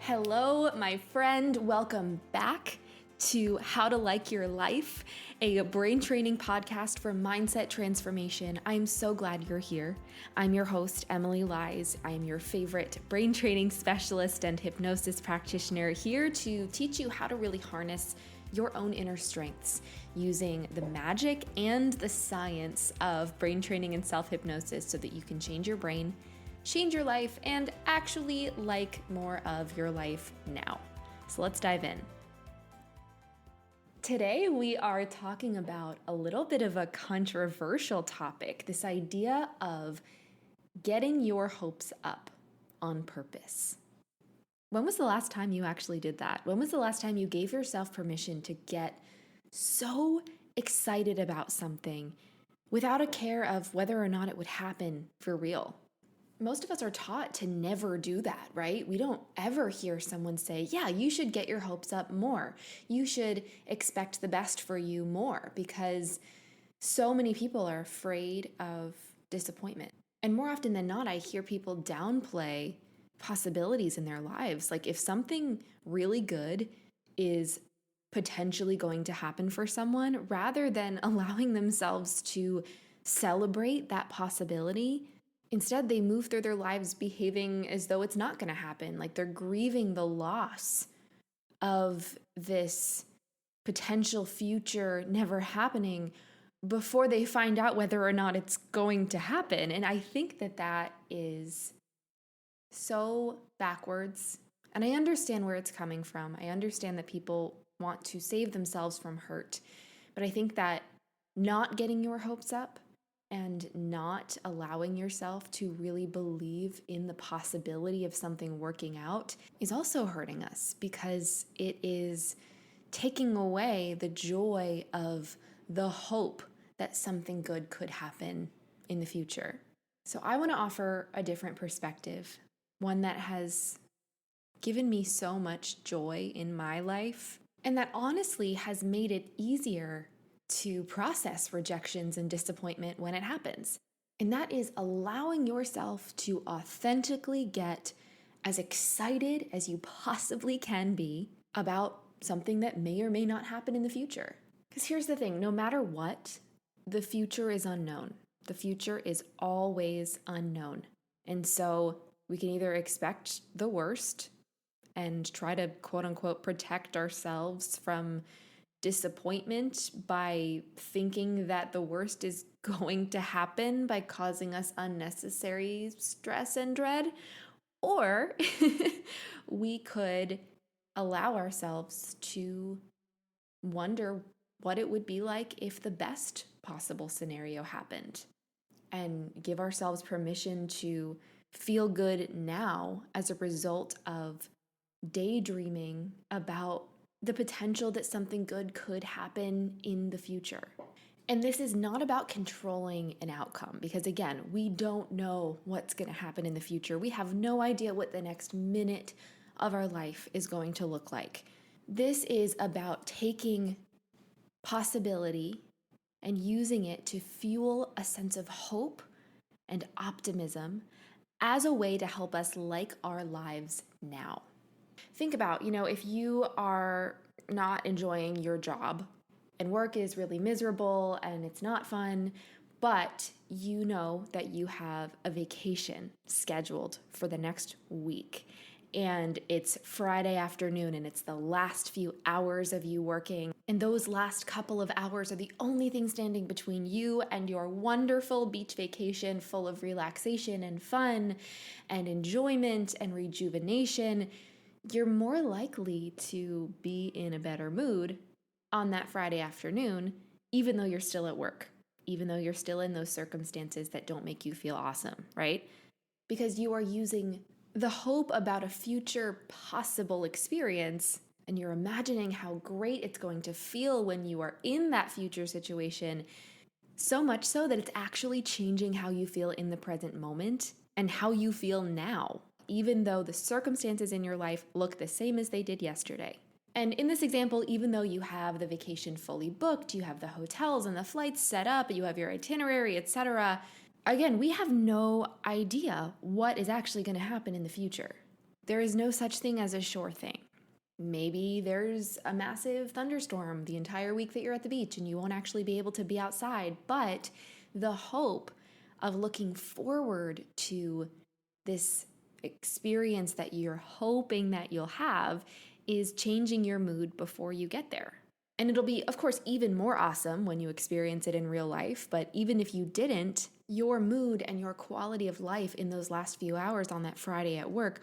Hello, my friend. Welcome back to How to Like Your Life, a brain training podcast for mindset transformation. I'm so glad you're here. I'm your host, Emilie. I am your favorite brain training specialist and hypnosis practitioner, here to teach you how to really harness your own inner strengths using the magic and the science of brain training and self-hypnosis so that you can change your brain, change your life, and actually like more of your life now. So let's dive in. Today we are talking about a little bit of a controversial topic, this idea of getting your hopes up on purpose. When was the last time you actually did that? When was the last time you gave yourself permission to get so excited about something without a care of whether or not it would happen for real? Most of us are taught to never do that, right? We don't ever hear someone say, yeah, you should get your hopes up more. You should expect the best for you more, because so many people are afraid of disappointment. And more often than not, I hear people downplay possibilities in their lives. Like if something really good is potentially going to happen for someone, rather than allowing themselves to celebrate that possibility, instead, they move through their lives behaving as though it's not going to happen. Like they're grieving the loss of this potential future never happening before they find out whether or not it's going to happen. And I think that that is so backwards. And I understand where it's coming from. I understand that people want to save themselves from hurt. But I think that not getting your hopes up and not allowing yourself to really believe in the possibility of something working out is also hurting us, because it is taking away the joy of the hope that something good could happen in the future. So I want to offer a different perspective, one that has given me so much joy in my life, and that honestly has made it easier to process rejections and disappointment when it happens. And that is allowing yourself to authentically get as excited as you possibly can be about something that may or may not happen in the future. Because here's the thing, no matter what, the future is unknown. The future is always unknown. And so we can either expect the worst and try to quote unquote protect ourselves from disappointment by thinking that the worst is going to happen by causing us unnecessary stress and dread, or we could allow ourselves to wonder what it would be like if the best possible scenario happened, and give ourselves permission to feel good now as a result of daydreaming about the potential that something good could happen in the future. And this is not about controlling an outcome, because again, we don't know what's going to happen in the future. We have no idea what the next minute of our life is going to look like. This is about taking possibility and using it to fuel a sense of hope and optimism as a way to help us like our lives now. Think about, if you are not enjoying your job and work is really miserable and it's not fun, but you know that you have a vacation scheduled for the next week, and it's Friday afternoon and it's the last few hours of you working, and those last couple of hours are the only thing standing between you and your wonderful beach vacation full of relaxation and fun and enjoyment and rejuvenation. You're more likely to be in a better mood on that Friday afternoon, even though you're still at work, even though you're still in those circumstances that don't make you feel awesome, right? Because you are using the hope about a future possible experience, and you're imagining how great it's going to feel when you are in that future situation, so much so that it's actually changing how you feel in the present moment and how you feel now, even though the circumstances in your life look the same as they did yesterday. And in this example, even though you have the vacation fully booked, you have the hotels and the flights set up, you have your itinerary, etc., again, we have no idea what is actually going to happen in the future. there is no such thing as a sure thing. Maybe there's a massive thunderstorm the entire week that you're at the beach and you won't actually be able to be outside. But the hope of looking forward to this experience that you're hoping that you'll have is changing your mood before you get there. And it'll be, of course, even more awesome when you experience it in real life. But even if you didn't, your mood and your quality of life in those last few hours on that Friday at work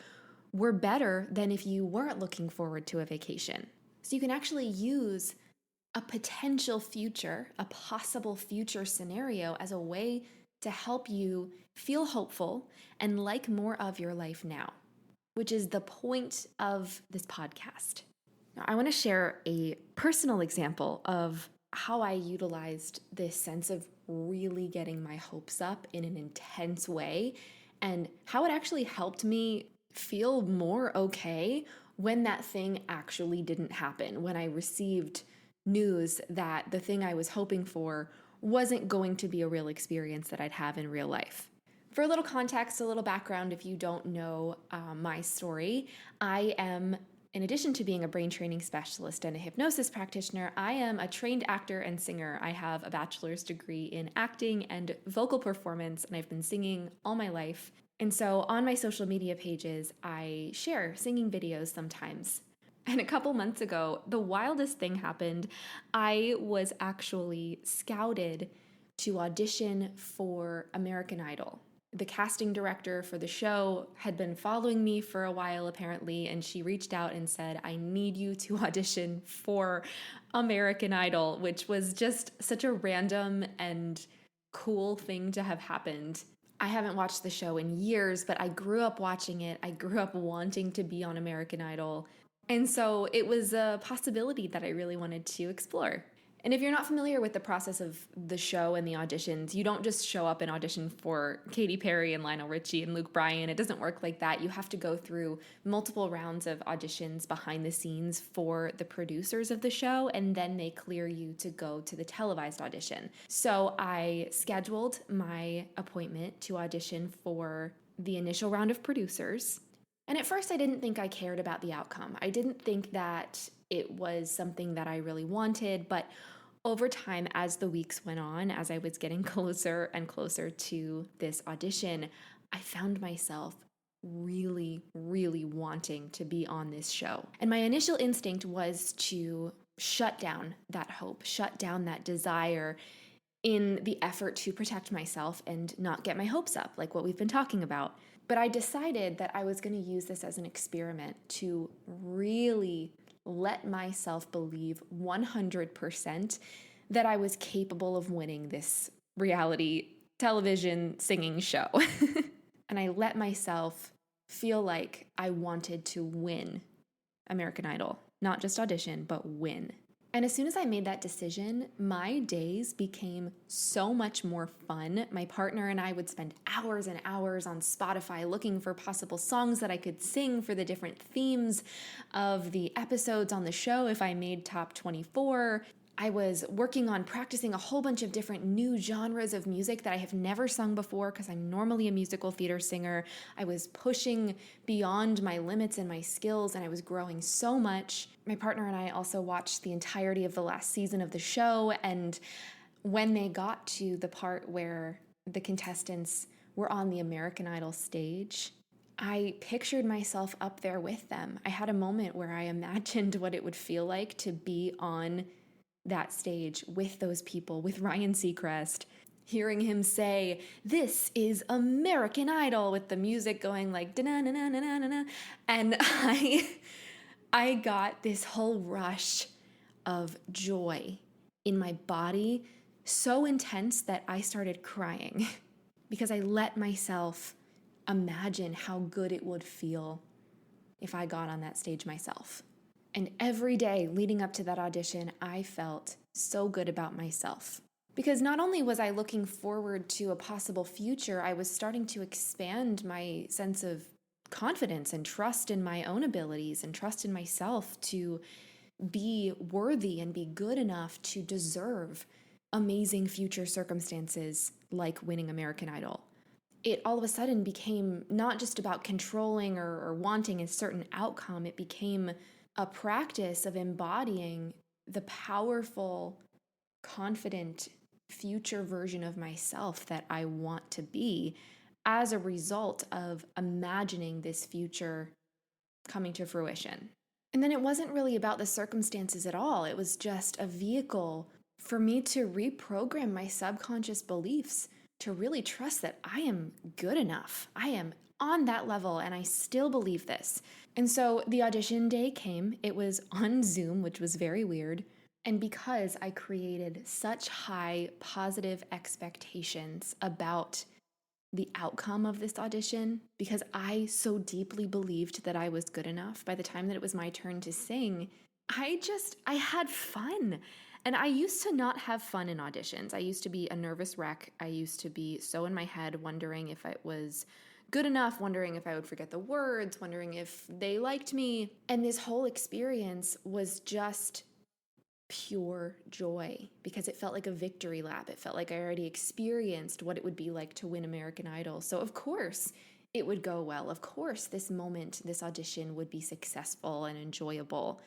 were better than if you weren't looking forward to a vacation. So you can actually use a potential future, a possible future scenario as a way to help you feel hopeful and like more of your life now, which is the point of this podcast. Now, I want to share a personal example of how I utilized this sense of really getting my hopes up in an intense way and how it actually helped me feel more okay when that thing actually didn't happen, when I received news that the thing I was hoping for wasn't going to be a real experience that I'd have in real life. For a little context, a little background, if you don't know my story, I am, in addition to being a brain training specialist and a hypnosis practitioner, I am a trained actor and singer. I have a bachelor's degree in acting and vocal performance, and I've been singing all my life. And so on my social media pages, I share singing videos sometimes. And a couple months ago, the wildest thing happened. I was actually scouted to audition for American Idol. The casting director for the show had been following me for a while, apparently, and she reached out and said, I need you to audition for American Idol, which was just such a random and cool thing to have happened. I haven't watched the show in years, but I grew up watching it. I grew up wanting to be on American Idol. And so it was a possibility that I really wanted to explore. And if you're not familiar with the process of the show and the auditions, you don't just show up and audition for Katy Perry and Lionel Richie and Luke Bryan. It doesn't work like that. You have to go through multiple rounds of auditions behind the scenes for the producers of the show, and then they clear you to go to the televised audition. So I scheduled my appointment to audition for the initial round of producers. And at first, I didn't think I cared about the outcome. I didn't think that it was something that I really wanted, but over time, as the weeks went on, as I was getting closer and closer to this audition, I found myself really, really wanting to be on this show. And my initial instinct was to shut down that hope, shut down that desire in the effort to protect myself and not get my hopes up, like what we've been talking about. But I decided that I was going to use this as an experiment to really let myself believe 100% that I was capable of winning this reality television singing show. And I let myself feel like I wanted to win American Idol, not just audition, but win. And as soon as I made that decision, my days became so much more fun. My partner and I would spend hours and hours on Spotify looking for possible songs that I could sing for the different themes of the episodes on the show if I made top 24. I was working on practicing a whole bunch of different new genres of music that I have never sung before because I'm normally a musical theater singer. I was pushing beyond my limits and my skills, and I was growing so much. My partner and I also watched the entirety of the last season of the show, and when they got to the part where the contestants were on the American Idol stage, I pictured myself up there with them. I had a moment where I imagined what it would feel like to be on that stage with those people, with Ryan Seacrest, hearing him say, "This is American Idol," with the music going like da-na-na-na-na-na-na. And I got this whole rush of joy in my body, so intense that I started crying because I let myself imagine how good it would feel if I got on that stage myself. And every day leading up to that audition, I felt so good about myself. Because not only was I looking forward to a possible future, I was starting to expand my sense of confidence and trust in my own abilities and trust in myself to be worthy and be good enough to deserve amazing future circumstances like winning American Idol. it all of a sudden became not just about controlling or wanting a certain outcome. It became a practice of embodying the powerful, confident future version of myself that I want to be as a result of imagining this future coming to fruition. And then it wasn't really about the circumstances at all. It was just a vehicle for me to reprogram my subconscious beliefs to really trust that I am good enough. I am on that level and I still believe this. And so the audition day came. It was on Zoom, which was very weird. And because I created such high positive expectations about the outcome of this audition, because I so deeply believed that I was good enough, by the time that it was my turn to sing, I had fun. And I used to not have fun in auditions. I used to be a nervous wreck. I used to be so in my head, wondering if it was good enough, wondering if I would forget the words, wondering if they liked me. And this whole experience was just pure joy because it felt like a victory lap. It felt like I already experienced what it would be like to win American Idol. So, of course, it would go well. Of course, this moment, this audition would be successful and enjoyable.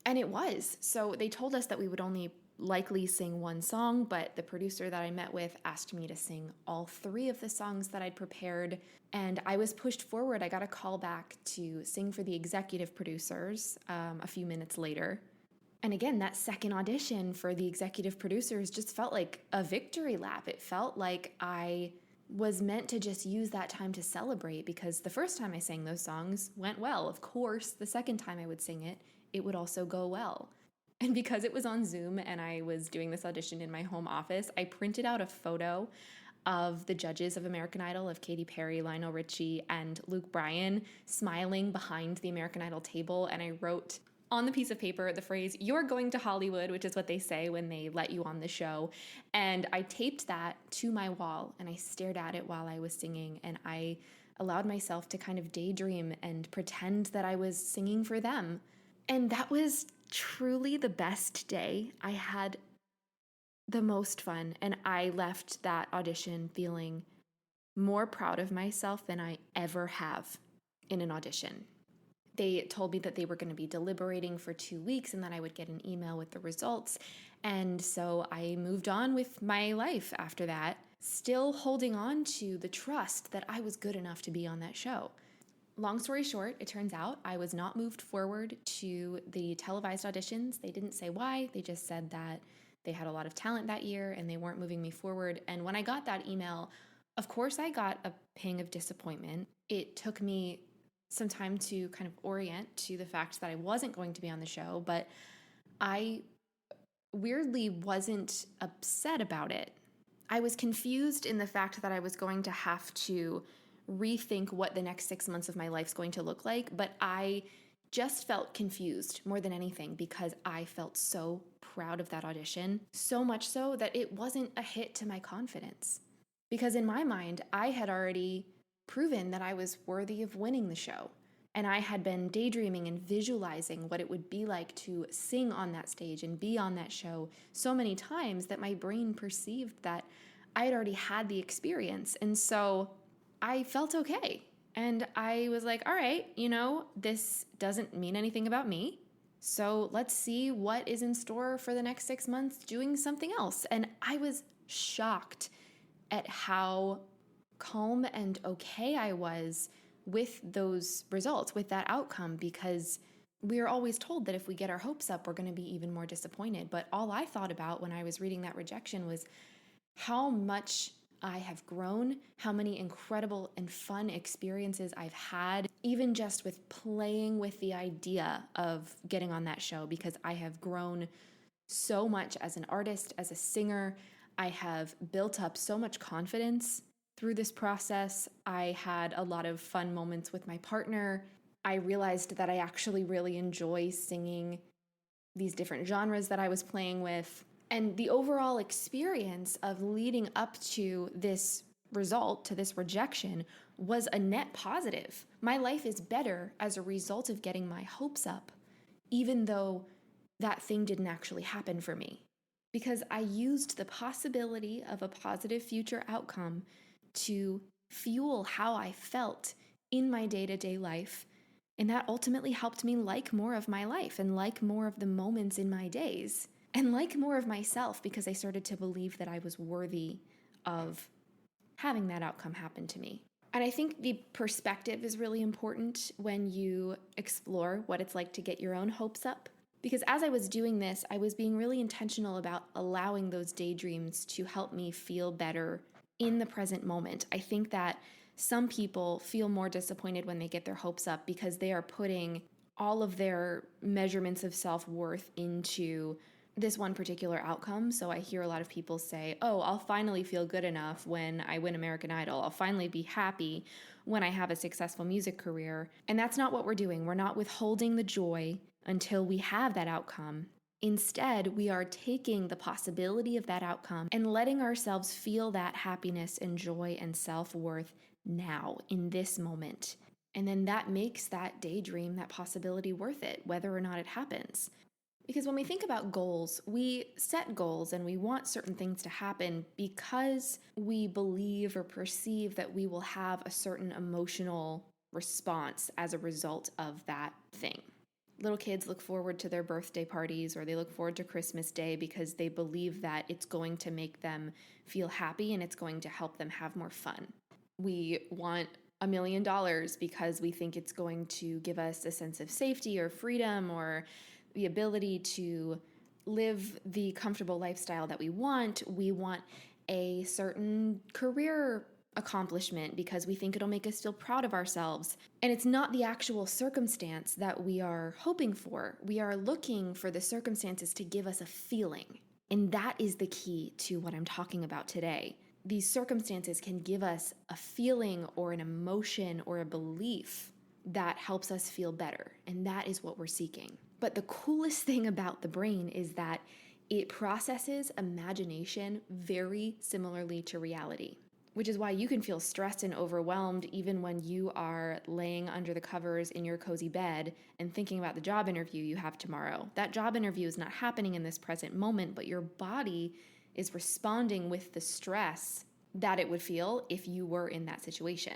And it was. So, they told us that we would only likely sing one song, but the producer that I met with asked me to sing all three of the songs that I'd prepared. And I was pushed forward. I got a call back to sing for the executive producers a few minutes later. And again, that second audition for the executive producers just felt like a victory lap. It felt like I was meant to just use that time to celebrate, because the first time I sang those songs went well. Of course, the second time I would sing it, it would also go well. And because it was on Zoom and I was doing this audition in my home office, I printed out a photo of the judges of American Idol, of Katy Perry, Lionel Richie, and Luke Bryan smiling behind the American Idol table. And I wrote on the piece of paper the phrase, "You're going to Hollywood," which is what they say when they let you on the show. And I taped that to my wall and I stared at it while I was singing. And I allowed myself to kind of daydream and pretend that I was singing for them. And that was truly the best day. I had the most fun, and I left that audition feeling more proud of myself than I ever have in an audition. They told me that they were going to be deliberating for 2 weeks and that I would get an email with the results. And so I moved on with my life after that, still holding on to the trust that I was good enough to be on that show. Long story short, it turns out I was not moved forward to the televised auditions. They didn't say why. They just said that they had a lot of talent that year and they weren't moving me forward. And when I got that email, of course, I got a pang of disappointment. It took me some time to kind of orient to the fact that I wasn't going to be on the show, but I weirdly wasn't upset about it. I was confused in the fact that I was going to have to rethink what the next 6 months of my life's going to look like, but I just felt confused more than anything because I felt so proud of that audition, so much so that it wasn't a hit to my confidence. Because in my mind, I had already proven that I was worthy of winning the show. And I had been daydreaming and visualizing what it would be like to sing on that stage and be on that show so many times that my brain perceived that I had already had the experience. And so I felt okay. And I was like, all right, this doesn't mean anything about me. So let's see what is in store for the next 6 months doing something else. And I was shocked at how calm and okay I was with those results, with that outcome, because we are always told that if we get our hopes up, we're going to be even more disappointed. But all I thought about when I was reading that rejection was how much I have grown, how many incredible and fun experiences I've had, even just with playing with the idea of getting on that show, because I have grown so much as an artist, as a singer. I have built up so much confidence through this process. I had a lot of fun moments with my partner. I realized that I actually really enjoy singing these different genres that I was playing with. And the overall experience of leading up to this result, to this rejection, was a net positive. My life is better as a result of getting my hopes up, even though that thing didn't actually happen for me. Because I used the possibility of a positive future outcome to fuel how I felt in my day-to-day life. And that ultimately helped me like more of my life and like more of the moments in my days and like more of myself, because I started to believe that I was worthy of having that outcome happen to me. And I think the perspective is really important when you explore what it's like to get your own hopes up. Because as I was doing this, I was being really intentional about allowing those daydreams to help me feel better in the present moment. I think that some people feel more disappointed when they get their hopes up because they are putting all of their measurements of self-worth into this one particular outcome. So I hear a lot of people say, oh, I'll finally feel good enough when I win American Idol. I'll finally be happy when I have a successful music career. And that's not what we're doing. We're not withholding the joy until we have that outcome. Instead, we are taking the possibility of that outcome and letting ourselves feel that happiness and joy and self-worth now, in this moment. And then that makes that daydream, that possibility, worth it, whether or not it happens. Because when we think about goals, we set goals and we want certain things to happen because we believe or perceive that we will have a certain emotional response as a result of that thing. Little kids look forward to their birthday parties, or they look forward to Christmas Day because they believe that it's going to make them feel happy and it's going to help them have more fun. We want $1 million because we think it's going to give us a sense of safety or freedom or the ability to live the comfortable lifestyle that we want. We want a certain career accomplishment because we think it'll make us feel proud of ourselves. And it's not the actual circumstance that we are hoping for. We are looking for the circumstances to give us a feeling. And that is the key to what I'm talking about today. These circumstances can give us a feeling or an emotion or a belief that helps us feel better. And that is what we're seeking. But the coolest thing about the brain is that it processes imagination very similarly to reality, which is why you can feel stressed and overwhelmed even when you are laying under the covers in your cozy bed and thinking about the job interview you have tomorrow. That job interview is not happening in this present moment, but your body is responding with the stress that it would feel if you were in that situation.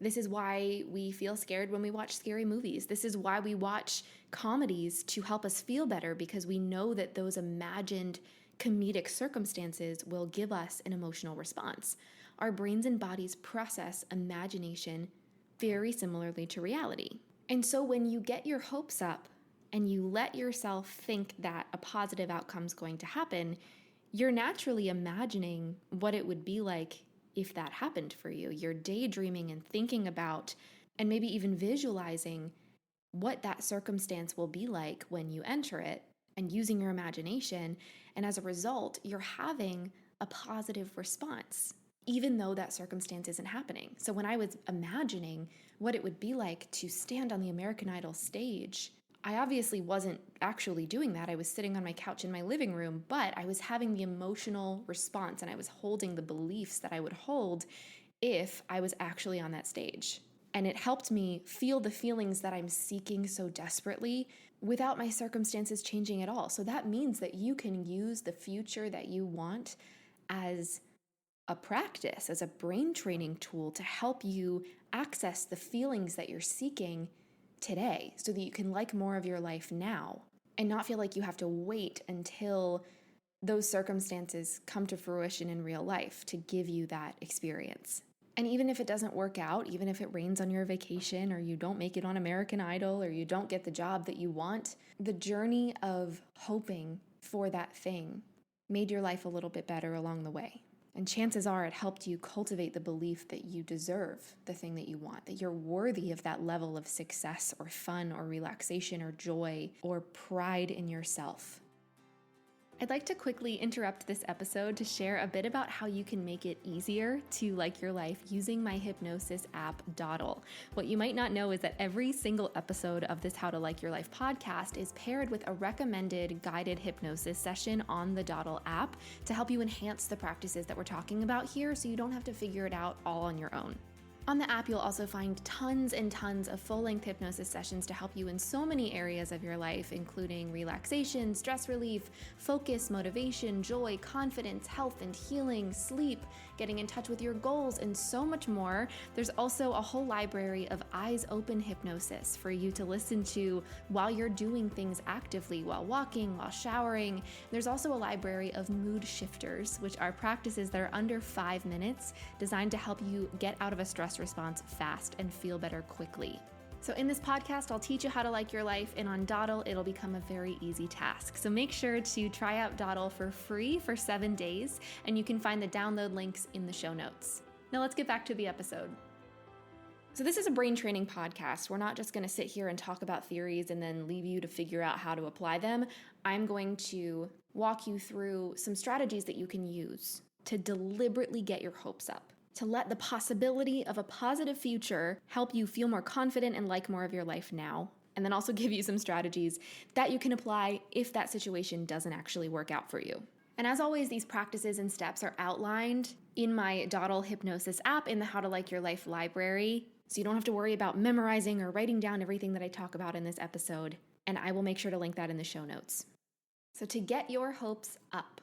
This is why we feel scared when we watch scary movies. This is why we watch comedies to help us feel better, because we know that those imagined comedic circumstances will give us an emotional response. Our brains and bodies process imagination very similarly to reality. And so when you get your hopes up and you let yourself think that a positive outcome is going to happen, you're naturally imagining what it would be like if that happened for you. You're daydreaming and thinking about and maybe even visualizing what that circumstance will be like when you enter it and using your imagination. And as a result, you're having a positive response, even though that circumstance isn't happening. So when I was imagining what it would be like to stand on the American Idol stage, I obviously wasn't actually doing that. I was sitting on my couch in my living room, but I was having the emotional response and I was holding the beliefs that I would hold if I was actually on that stage. And it helped me feel the feelings that I'm seeking so desperately without my circumstances changing at all. So that means that you can use the future that you want as a practice, as a brain training tool to help you access the feelings that you're seeking today, so that you can like more of your life now and not feel like you have to wait until those circumstances come to fruition in real life to give you that experience. And even if it doesn't work out, even if it rains on your vacation or you don't make it on American Idol or you don't get the job that you want, the journey of hoping for that thing made your life a little bit better along the way. And chances are it helped you cultivate the belief that you deserve the thing that you want, that you're worthy of that level of success or fun or relaxation or joy or pride in yourself. I'd like to quickly interrupt this episode to share a bit about how you can make it easier to like your life using my hypnosis app, Dottle. What you might not know is that every single episode of this How to Like Your Life podcast is paired with a recommended guided hypnosis session on the Dottle app to help you enhance the practices that we're talking about here so you don't have to figure it out all on your own. On the app, you'll also find tons and tons of full-length hypnosis sessions to help you in so many areas of your life, including relaxation, stress relief, focus, motivation, joy, confidence, health and healing, sleep, getting in touch with your goals, and so much more. There's also a whole library of eyes open hypnosis for you to listen to while you're doing things actively, while walking, while showering. There's also a library of mood shifters, which are practices that are under 5 minutes, designed to help you get out of a stress response fast and feel better quickly. So in this podcast, I'll teach you how to like your life, and on Dottle, it'll become a very easy task. So make sure to try out Dottle for free for 7 days, and you can find the download links in the show notes. Now let's get back to the episode. So this is a brain training podcast. We're not just going to sit here and talk about theories and then leave you to figure out how to apply them. I'm going to walk you through some strategies that you can use to deliberately get your hopes up, to let the possibility of a positive future help you feel more confident and like more of your life now, and then also give you some strategies that you can apply if that situation doesn't actually work out for you. And as always, these practices and steps are outlined in my Dottle Hypnosis app in the How to Like Your Life library, so you don't have to worry about memorizing or writing down everything that I talk about in this episode, and I will make sure to link that in the show notes. So to get your hopes up,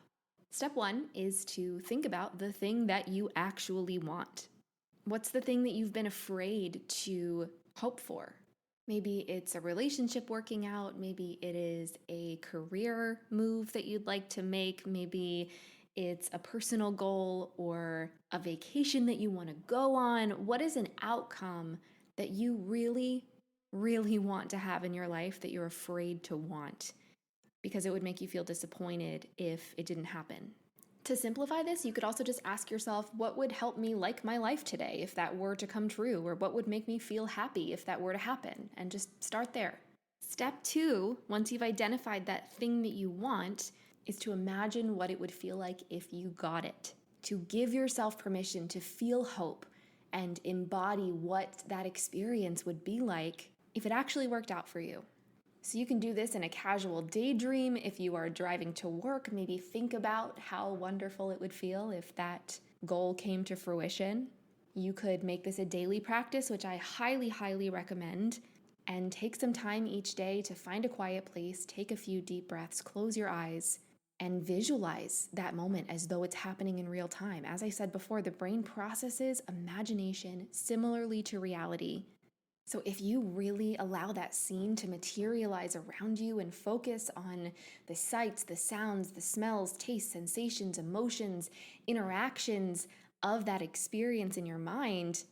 step 1 is to think about the thing that you actually want. What's the thing that you've been afraid to hope for? Maybe it's a relationship working out. Maybe it is a career move that you'd like to make. Maybe it's a personal goal or a vacation that you want to go on. What is an outcome that you really, really want to have in your life that you're afraid to want, because it would make you feel disappointed if it didn't happen? To simplify this, you could also just ask yourself, what would help me like my life today if that were to come true? Or what would make me feel happy if that were to happen? And just start there. Step 2, once you've identified that thing that you want, is to imagine what it would feel like if you got it. To give yourself permission to feel hope and embody what that experience would be like if it actually worked out for you. So you can do this in a casual daydream. If you are driving to work, maybe think about how wonderful it would feel if that goal came to fruition. You could make this a daily practice, which I highly, highly recommend, and take some time each day to find a quiet place, take a few deep breaths, close your eyes, and visualize that moment as though it's happening in real time. As I said before, the brain processes imagination similarly to reality. So if you really allow that scene to materialize around you and focus on the sights, the sounds, the smells, tastes, sensations, emotions, interactions of that experience in your mind,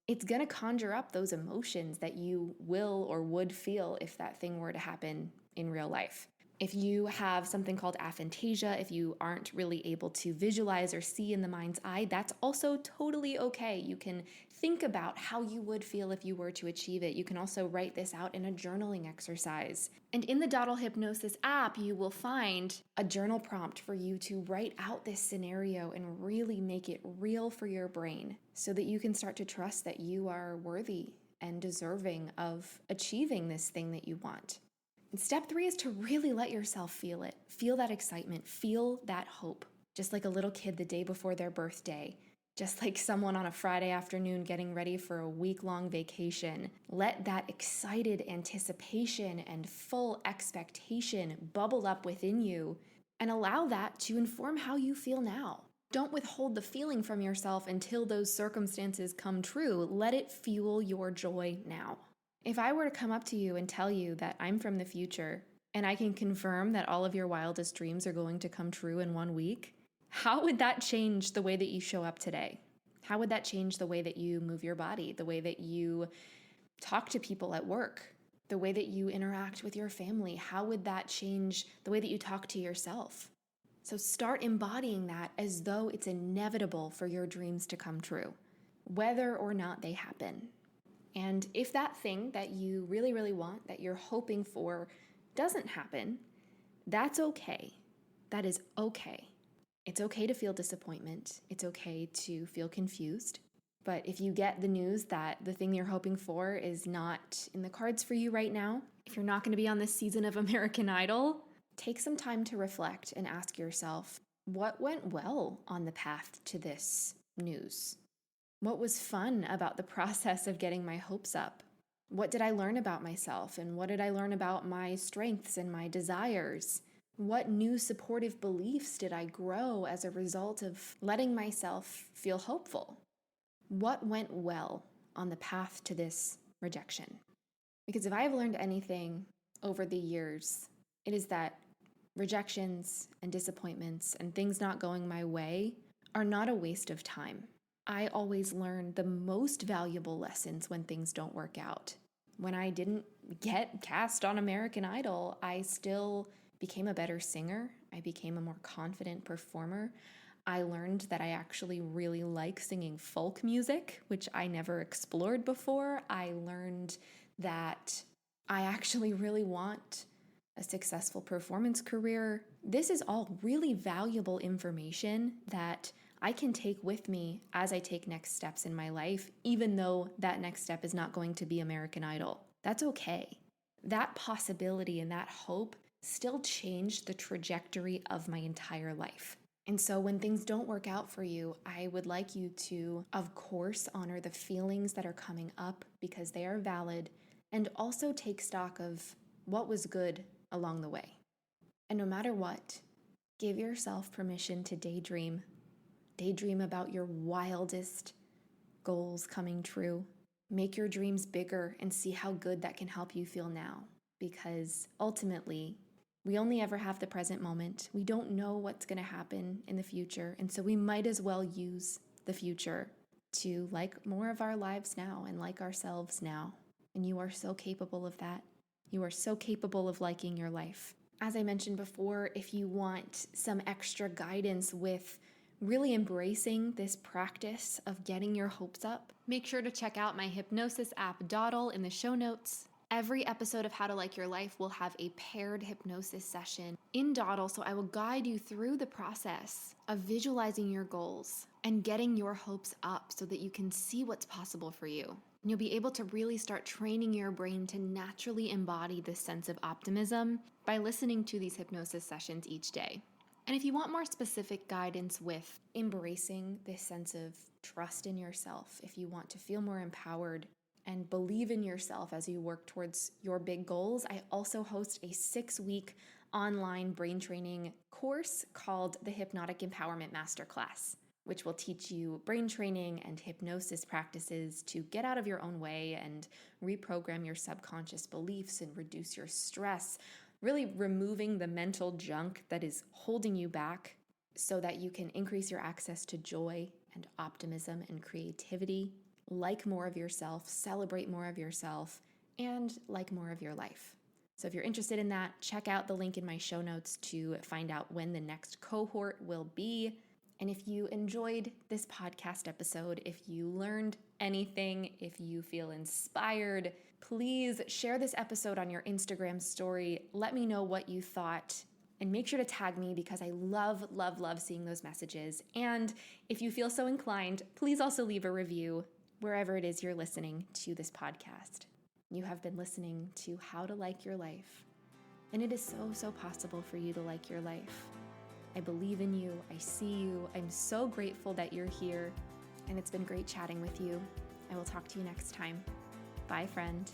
it's going to conjure up those emotions that you will or would feel if that thing were to happen in real life. If you have something called aphantasia, if you aren't really able to visualize or see in the mind's eye, that's also totally okay. You can think about how you would feel if you were to achieve it. You can also write this out in a journaling exercise. And in the Dottle Hypnosis app, you will find a journal prompt for you to write out this scenario and really make it real for your brain so that you can start to trust that you are worthy and deserving of achieving this thing that you want. And step 3 is to really let yourself feel it. Feel that excitement, feel that hope, just like a little kid the day before their birthday, just like someone on a Friday afternoon getting ready for a week-long vacation. Let that excited anticipation and full expectation bubble up within you and allow that to inform how you feel now. Don't withhold the feeling from yourself until those circumstances come true. Let it fuel your joy now. If I were to come up to you and tell you that I'm from the future and I can confirm that all of your wildest dreams are going to come true in 1 week, how would that change the way that you show up today? How would that change the way that you move your body, the way that you talk to people at work, the way that you interact with your family? How would that change the way that you talk to yourself? So start embodying that as though it's inevitable for your dreams to come true, whether or not they happen. And if that thing that you really, really want, that you're hoping for, doesn't happen, that's okay. That is okay. It's okay to feel disappointment. It's okay to feel confused. But if you get the news that the thing you're hoping for is not in the cards for you right now, if you're not going to be on this season of American Idol, take some time to reflect and ask yourself, what went well on the path to this news? What was fun about the process of getting my hopes up? What did I learn about myself? And what did I learn about my strengths and my desires? What new supportive beliefs did I grow as a result of letting myself feel hopeful? What went well on the path to this rejection? Because if I have learned anything over the years, it is that rejections and disappointments and things not going my way are not a waste of time. I always learn the most valuable lessons when things don't work out. When I didn't get cast on American Idol, I still became a better singer. I became a more confident performer. I learned that I actually really like singing folk music, which I never explored before. I learned that I actually really want a successful performance career. This is all really valuable information that I can take with me as I take next steps in my life, even though that next step is not going to be American Idol. That's okay. That possibility and that hope still changed the trajectory of my entire life. And so when things don't work out for you, I would like you to, of course, honor the feelings that are coming up because they are valid, and also take stock of what was good along the way. And no matter what, give yourself permission to daydream. Daydream about your wildest goals coming true. Make your dreams bigger and see how good that can help you feel now. Because ultimately, we only ever have the present moment. We don't know what's going to happen in the future. And so we might as well use the future to like more of our lives now and like ourselves now. And you are so capable of that. You are so capable of liking your life. As I mentioned before, if you want some extra guidance with really embracing this practice of getting your hopes up, make sure to check out my hypnosis app Dottle in the show notes. Every episode of How to Like Your Life will have a paired hypnosis session in Dottle, so I will guide you through the process of visualizing your goals and getting your hopes up so that you can see what's possible for you. And you'll be able to really start training your brain to naturally embody this sense of optimism by listening to these hypnosis sessions each day. And if you want more specific guidance with embracing this sense of trust in yourself, if you want to feel more empowered and believe in yourself as you work towards your big goals, I also host a 6-week online brain training course called the Hypnotic Empowerment Masterclass, which will teach you brain training and hypnosis practices to get out of your own way and reprogram your subconscious beliefs and reduce your stress, really removing the mental junk that is holding you back so that you can increase your access to joy and optimism and creativity, like more of yourself, celebrate more of yourself, and like more of your life. So if you're interested in that, check out the link in my show notes to find out when the next cohort will be. And if you enjoyed this podcast episode, if you learned anything, if you feel inspired, please share this episode on your Instagram story. Let me know what you thought and make sure to tag me because I love, love, love seeing those messages. And if you feel so inclined, please also leave a review wherever it is you're listening to this podcast. You have been listening to How to Like Your Life, and it is so, so possible for you to like your life. I believe in you. I see you. I'm so grateful that you're here, and it's been great chatting with you. I will talk to you next time. Bye, friend.